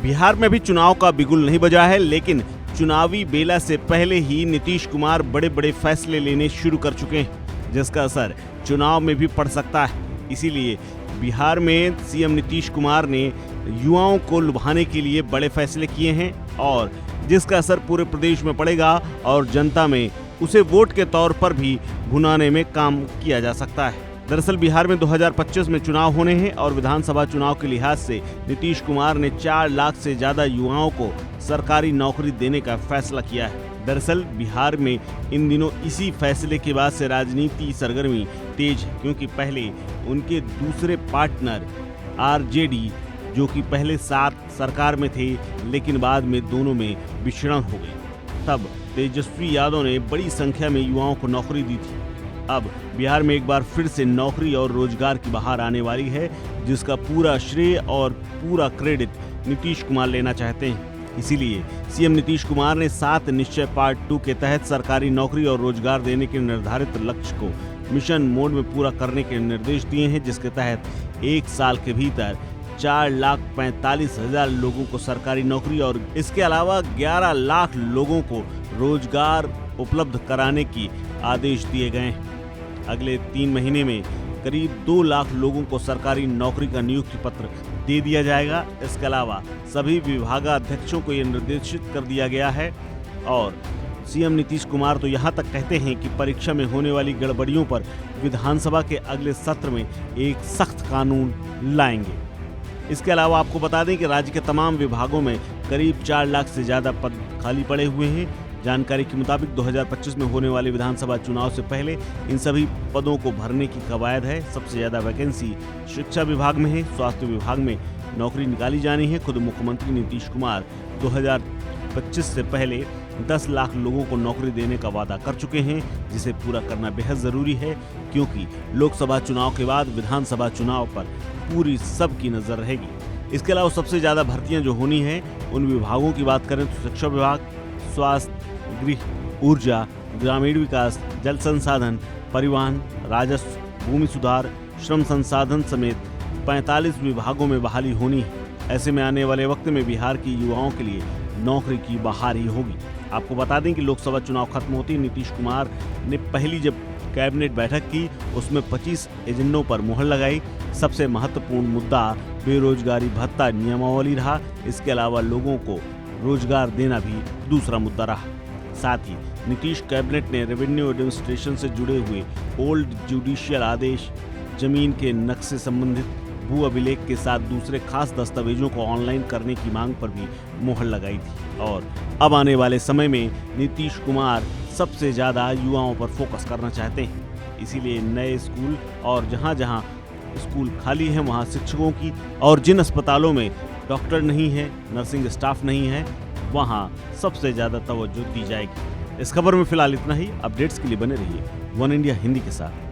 बिहार में भी चुनाव का बिगुल नहीं बजा है, लेकिन चुनावी बेला से पहले ही नीतीश कुमार बड़े बड़े फैसले लेने शुरू कर चुके हैं, जिसका असर चुनाव में भी पड़ सकता है। इसीलिए बिहार में सीएम नीतीश कुमार ने युवाओं को लुभाने के लिए बड़े फैसले किए हैं और जिसका असर पूरे प्रदेश में पड़ेगा और जनता में उसे वोट के तौर पर भी भुनाने में काम किया जा सकता है। दरअसल बिहार में 2025 में चुनाव होने हैं और विधानसभा चुनाव के लिहाज से नीतीश कुमार ने 4 लाख से ज्यादा युवाओं को सरकारी नौकरी देने का फैसला किया है। दरअसल बिहार में इन दिनों इसी फैसले के बाद से राजनीति सरगर्मी तेज है, क्योंकि पहले उनके दूसरे पार्टनर आरजेडी, जो कि पहले साथ सरकार में थे लेकिन बाद में दोनों में विछड़न हो गई, तब तेजस्वी यादव ने बड़ी संख्या में युवाओं को नौकरी दी थी। अब बिहार में एक बार फिर से नौकरी और रोजगार की बहार आने वाली है, जिसका पूरा श्रेय और पूरा क्रेडिट नीतीश कुमार लेना चाहते हैं। इसीलिए सीएम नीतीश कुमार ने 7 निश्चय पार्ट 2 के तहत सरकारी नौकरी और रोजगार देने के निर्धारित लक्ष्य को मिशन मोड में पूरा करने के निर्देश दिए हैं, जिसके तहत 1 साल के भीतर 4,45,000 लोगों को सरकारी नौकरी और इसके अलावा 11 लाख लोगों को रोजगार उपलब्ध कराने की आदेश दिए गए हैं। अगले 3 महीने में करीब 2 लाख लोगों को सरकारी नौकरी का नियुक्ति पत्र दे दिया जाएगा। इसके अलावा सभी विभागाध्यक्षों को यह निर्देशित कर दिया गया है और सीएम नीतीश कुमार तो यहाँ तक कहते हैं कि परीक्षा में होने वाली गड़बड़ियों पर विधानसभा के अगले सत्र में एक सख्त कानून लाएंगे। इसके अलावा आपको बता दें कि राज्य के तमाम विभागों में करीब 4 लाख से ज्यादा पद खाली पड़े हुए हैं। जानकारी के मुताबिक 2025 में होने वाले विधानसभा चुनाव से पहले इन सभी पदों को भरने की कवायद है। सबसे ज्यादा वैकेंसी शिक्षा विभाग में है, स्वास्थ्य विभाग में नौकरी निकाली जानी है। खुद मुख्यमंत्री नीतीश कुमार 2025 से पहले 10 लाख लोगों को नौकरी देने का वादा कर चुके हैं, जिसे पूरा करना बेहद जरूरी है, क्योंकि लोकसभा चुनाव के बाद विधानसभा चुनाव पर पूरी सबकी नजर रहेगी। इसके अलावा सबसे ज्यादा भर्तियां जो होनी है उन विभागों की बात करें तो शिक्षा विभाग, स्वास्थ्य, गृह, ऊर्जा, ग्रामीण विकास, जल संसाधन, परिवहन, राजस्व, भूमि सुधार, श्रम संसाधन समेत 45 विभागों में बहाली होनी है। ऐसे में आने वाले वक्त में बिहार की युवाओं के लिए नौकरी की बहार ही होगी। आपको बता दें कि लोकसभा चुनाव खत्म होते ही नीतीश कुमार ने पहली जब कैबिनेट बैठक की उसमें 25 एजेंडों पर मुहर लगाई। सबसे महत्वपूर्ण मुद्दा बेरोजगारी भत्ता नियमावली रहा। इसके अलावा लोगों को रोजगार देना भी दूसरा मुद्दा रहा। साथ ही नीतीश कैबिनेट ने रेवेन्यू एडमिनिस्ट्रेशन से जुड़े हुए ओल्ड जुडिशियल आदेश, जमीन के नक्शे संबंधित भू अभिलेख के साथ दूसरे खास दस्तावेजों को ऑनलाइन करने की मांग पर भी मुहर लगाई थी। और अब आने वाले समय में नीतीश कुमार सबसे ज्यादा युवाओं पर फोकस करना चाहते हैं। इसीलिए नए स्कूल और जहां जहां स्कूल खाली है वहां शिक्षकों की और जिन अस्पतालों में डॉक्टर नहीं है, नर्सिंग स्टाफ नहीं है, वहां सबसे ज्यादा तवज्जो दी जाएगी। इस खबर में फिलहाल इतना ही। अपडेट्स के लिए बने रहिए वन इंडिया हिंदी के साथ।